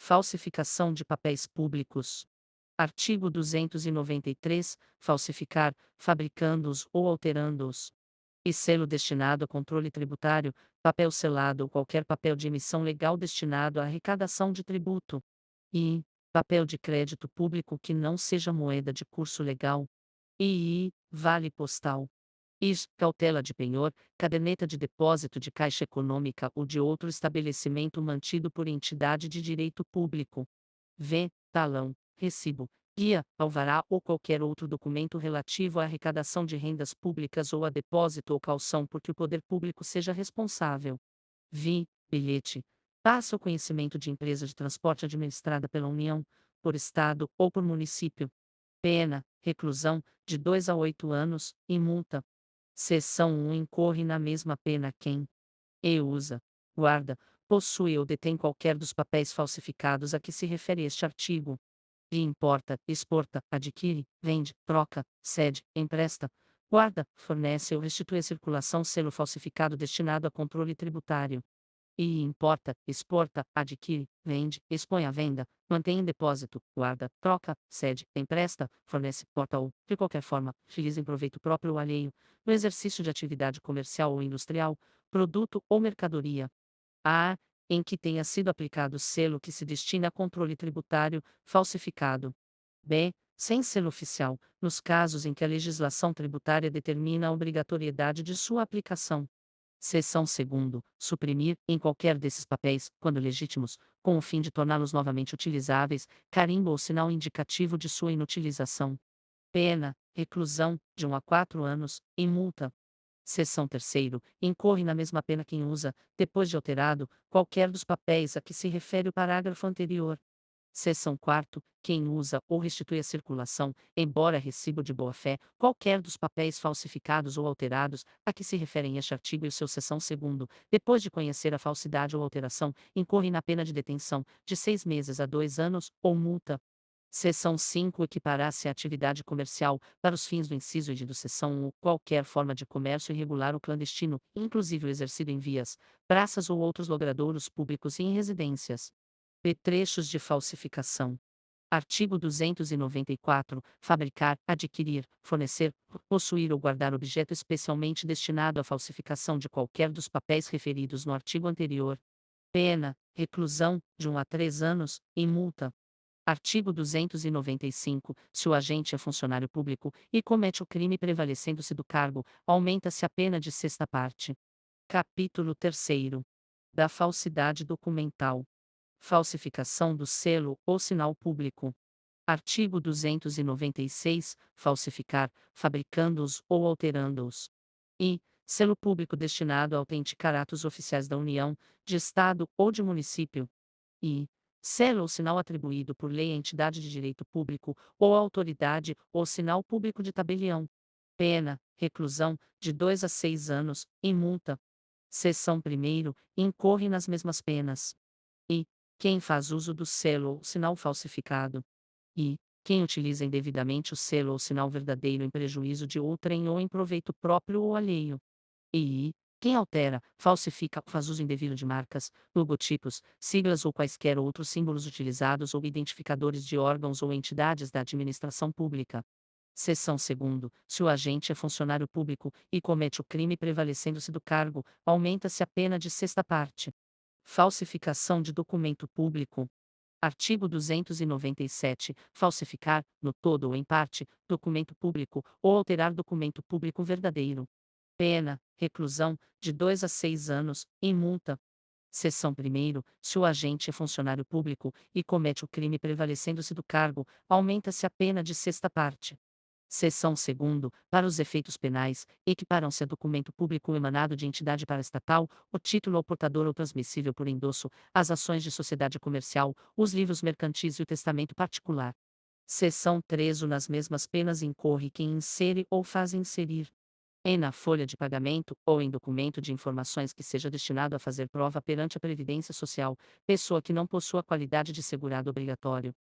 Falsificação de papéis públicos. Artigo 293. Falsificar, fabricando-os ou alterando-os. E selo destinado a controle tributário, papel selado ou qualquer papel de emissão legal destinado à arrecadação de tributo. E papel de crédito público que não seja moeda de curso legal. E vale postal. Cautela de penhor, caderneta de depósito de Caixa Econômica ou de outro estabelecimento mantido por entidade de direito público. Talão, recibo, guia, alvará ou qualquer outro documento relativo à arrecadação de rendas públicas ou a depósito ou calção por que o poder público seja responsável. Bilhete. Passa o conhecimento de empresa de transporte administrada pela União, por Estado ou por município. Pena, reclusão, de 2 a 8 anos, e multa. Seção 1. Incorre na mesma pena quem usa, guarda, possui ou detém qualquer dos papéis falsificados a que se refere este artigo. E importa, exporta, adquire, vende, troca, cede, empresta, guarda, fornece ou restitui à circulação selo falsificado destinado a controle tributário. E importa, exporta, adquire, vende, expõe à venda, mantém em depósito, guarda, troca, cede, empresta, fornece, porta ou, de qualquer forma, utiliza em proveito próprio ou alheio, no exercício de atividade comercial ou industrial, produto ou mercadoria. A. Em que tenha sido aplicado selo que se destina a controle tributário, falsificado. B. Sem selo oficial, nos casos em que a legislação tributária determina a obrigatoriedade de sua aplicação. Seção 2. Suprimir, em qualquer desses papéis, quando legítimos, com o fim de torná-los novamente utilizáveis, carimbo ou sinal indicativo de sua inutilização. Pena, reclusão, de 1 a 4 anos, e multa. Seção 3. Incorre na mesma pena quem usa, depois de alterado, qualquer dos papéis a que se refere o parágrafo anterior. Seção 4. Quem usa ou restitui à circulação, embora recibo de boa-fé, qualquer dos papéis falsificados ou alterados, a que se referem este artigo e o seu seção 2, depois de conhecer a falsidade ou alteração, incorre na pena de detenção, de 6 meses a 2 anos, ou multa. Seção 5. Equiparar-se à atividade comercial, para os fins do inciso e do seção 1, qualquer forma de comércio irregular ou clandestino, inclusive o exercido em vias, praças ou outros logradouros públicos e em residências. Trechos de falsificação. Artigo 294. Fabricar, adquirir, fornecer, possuir ou guardar objeto especialmente destinado à falsificação de qualquer dos papéis referidos no artigo anterior. Pena, reclusão, de 1 a 3 anos, e multa. Artigo 295. Se o agente é funcionário público e comete o crime prevalecendo-se do cargo, aumenta-se a pena de sexta parte. Capítulo 3. Da falsidade documental. Falsificação do selo ou sinal público. Artigo 296. Falsificar, fabricando-os ou alterando-os. Selo público destinado a autenticar atos oficiais da União, de Estado ou de município. Selo ou sinal atribuído por lei à entidade de direito público, ou à autoridade, ou sinal público de tabelião. Pena, reclusão, de 2 a 6 anos, e multa. Seção 1. Incorre nas mesmas penas. Quem faz uso do selo ou sinal falsificado. Quem utiliza indevidamente o selo ou sinal verdadeiro em prejuízo de outrem ou em proveito próprio ou alheio. Quem altera, falsifica ou faz uso indevido de marcas, logotipos, siglas ou quaisquer outros símbolos utilizados ou identificadores de órgãos ou entidades da administração pública. Seção 2. Se o agente é funcionário público e comete o crime prevalecendo-se do cargo, aumenta-se a pena de sexta parte. Falsificação de documento público. Artigo 297. Falsificar, no todo ou em parte, documento público, ou alterar documento público verdadeiro. Pena, reclusão, de 2 a 6 anos, e multa. Seção 1. Se o agente é funcionário público e comete o crime prevalecendo-se do cargo, aumenta-se a pena de sexta parte. Seção 2. Para os efeitos penais, equiparam-se a documento público emanado de entidade paraestatal, o título ao portador ou transmissível por endosso, as ações de sociedade comercial, os livros mercantis e o testamento particular. Seção 3. Nas mesmas penas incorre quem insere ou faz inserir na folha de pagamento, ou em documento de informações que seja destinado a fazer prova perante a Previdência Social, pessoa que não possua qualidade de segurado obrigatório.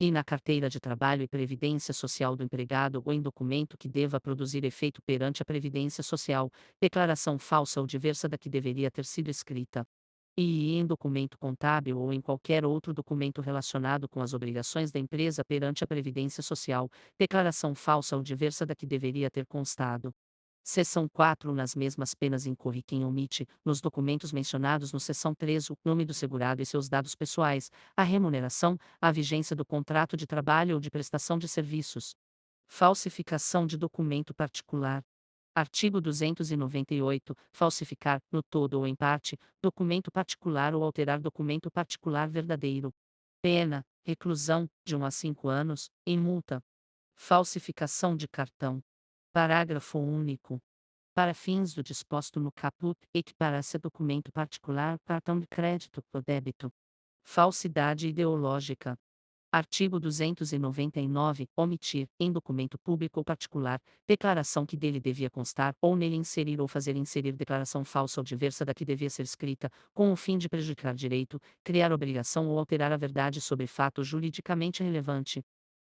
Na carteira de trabalho e previdência social do empregado ou em documento que deva produzir efeito perante a Previdência Social, declaração falsa ou diversa da que deveria ter sido escrita. e em documento contábil ou em qualquer outro documento relacionado com as obrigações da empresa perante a Previdência Social, declaração falsa ou diversa da que deveria ter constado. Seção 4. Nas mesmas penas incorre quem omite, nos documentos mencionados no seção 3, o nome do segurado e seus dados pessoais, a remuneração, a vigência do contrato de trabalho ou de prestação de serviços. Falsificação de documento particular. Artigo 298. Falsificar, no todo ou em parte, documento particular ou alterar documento particular verdadeiro. Pena: reclusão, de 1 a 5 anos, e multa. Falsificação de cartão. Parágrafo único. Para fins do disposto no caput, equipara-se a documento particular, cartão de crédito ou débito. Falsidade ideológica. Artigo 299. Omitir, em documento público ou particular, declaração que dele devia constar ou nele inserir ou fazer inserir declaração falsa ou diversa da que devia ser escrita, com o fim de prejudicar direito, criar obrigação ou alterar a verdade sobre fato juridicamente relevante.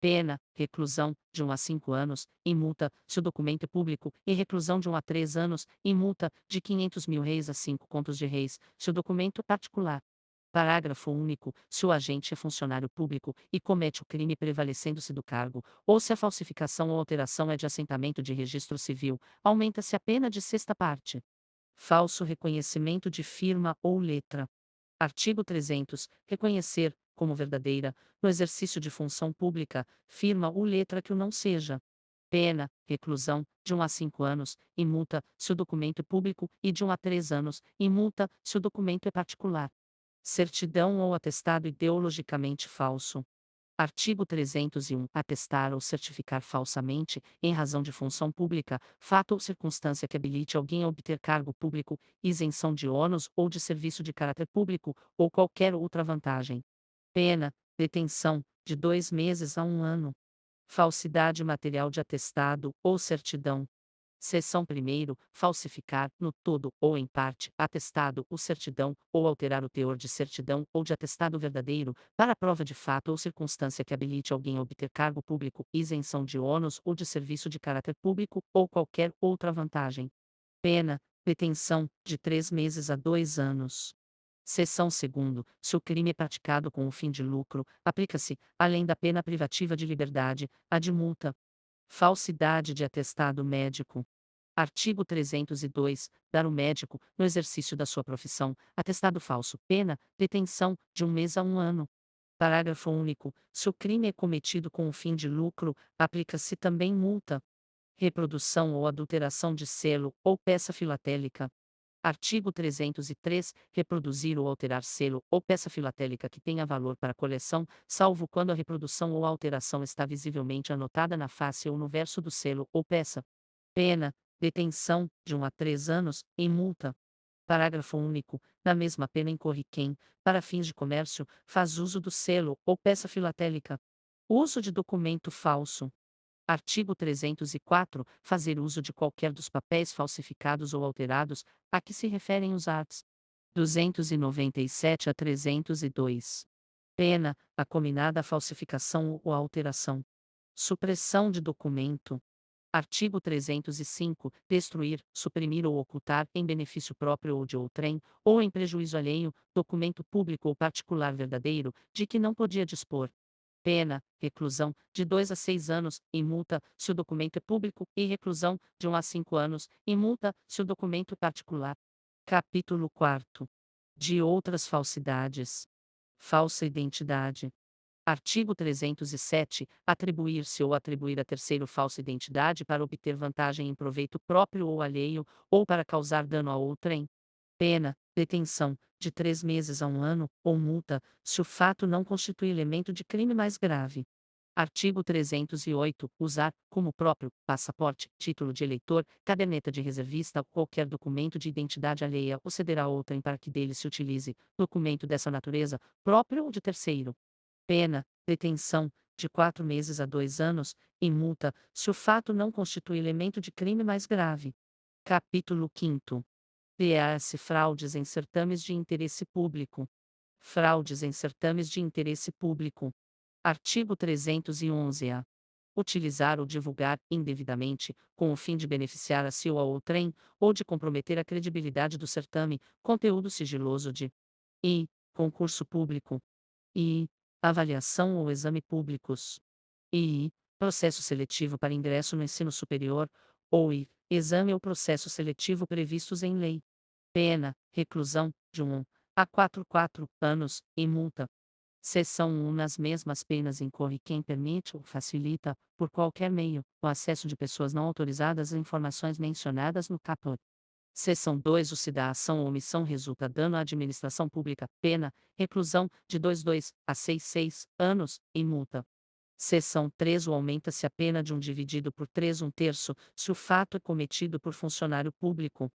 Pena: reclusão, de 1 a 5 anos, e multa, se o documento é público, e reclusão de 1 a 3 anos, e multa, de R$ 500.000 a 5 contos de réis, se o documento é particular. Parágrafo único. Se o agente é funcionário público e comete o crime prevalecendo-se do cargo, ou se a falsificação ou alteração é de assentamento de registro civil, aumenta-se a pena de sexta parte. Falso reconhecimento de firma ou letra. Artigo 300. Reconhecer, como verdadeira, no exercício de função pública, firma ou letra que o não seja. Pena: reclusão, de 1 a 5 anos, e multa, se o documento é público, e de 1 a 3 anos, e multa, se o documento é particular. Certidão ou atestado ideologicamente falso. Artigo 301. Atestar ou certificar falsamente, em razão de função pública, fato ou circunstância que habilite alguém a obter cargo público, isenção de ônus ou de serviço de caráter público, ou qualquer outra vantagem. Pena: detenção, de 2 meses a 1 ano. Falsidade material de atestado ou certidão. Seção 1º. Falsificar, no todo ou em parte, atestado ou certidão, ou alterar o teor de certidão ou de atestado verdadeiro, para a prova de fato ou circunstância que habilite alguém a obter cargo público, isenção de ônus ou de serviço de caráter público, ou qualquer outra vantagem. Pena: detenção, de 3 meses a 2 anos. Seção 2º. Se o crime é praticado com o fim de lucro, aplica-se, além da pena privativa de liberdade, a de multa. Falsidade de atestado médico. Artigo 302. Dar o médico, no exercício da sua profissão, atestado falso. Pena: detenção, de 1 mês a 1 ano. Parágrafo único. Se o crime é cometido com o fim de lucro, aplica-se também multa. Reprodução ou adulteração de selo ou peça filatélica. Artigo 303. Reproduzir ou alterar selo ou peça filatélica que tenha valor para coleção, salvo quando a reprodução ou alteração está visivelmente anotada na face ou no verso do selo ou peça. Pena: detenção, de 1 a 3 anos, e multa. Parágrafo único. Na mesma pena incorre quem, para fins de comércio, faz uso do selo ou peça filatélica. Uso de documento falso. Artigo 304. Fazer uso de qualquer dos papéis falsificados ou alterados, a que se referem os arts. 297 a 302. Pena: a cominada falsificação ou alteração. Supressão de documento. Artigo 305. Destruir, suprimir ou ocultar, em benefício próprio ou de outrem, ou em prejuízo alheio, documento público ou particular verdadeiro, de que não podia dispor. Pena: reclusão, de 2 a 6 anos, e multa, se o documento é público, e reclusão, de 1 a 5 anos, e multa, se o documento é particular. Capítulo 4. De outras falsidades. Falsa identidade. Artigo 307. Atribuir-se ou atribuir a terceiro falsa identidade para obter vantagem em proveito próprio ou alheio, ou para causar dano a outrem. Pena: detenção, de 3 meses a 1 ano, ou multa, se o fato não constitui elemento de crime mais grave. Artigo 308. Usar, como próprio, passaporte, título de eleitor, caderneta de reservista ou qualquer documento de identidade alheia ou ceder a outrem para que dele se utilize, documento dessa natureza, próprio ou de terceiro. Pena: detenção, de 4 meses a 2 anos, e multa, se o fato não constitui elemento de crime mais grave. Capítulo 5º. Criar-se fraudes em certames de interesse público. Fraudes em certames de interesse público. Artigo 311-A. Utilizar ou divulgar, indevidamente, com o fim de beneficiar a si ou a outrem, ou de comprometer a credibilidade do certame, conteúdo sigiloso de I. Concurso público. I. Avaliação ou exame públicos. I. Processo seletivo para ingresso no ensino superior, ou I. Exame ou processo seletivo previstos em lei. Pena: reclusão, de 1 a 4 anos, e multa. Seção 1. Nas mesmas penas incorre quem permite ou facilita, por qualquer meio, o acesso de pessoas não autorizadas a informações mencionadas no caput. Seção 2. O se da ação ou omissão resulta dano à administração pública, pena: reclusão, de 2 a 6 anos, e multa. Seção 3. O aumenta-se a pena de 1 dividido por 3 1/3, se o fato é cometido por funcionário público.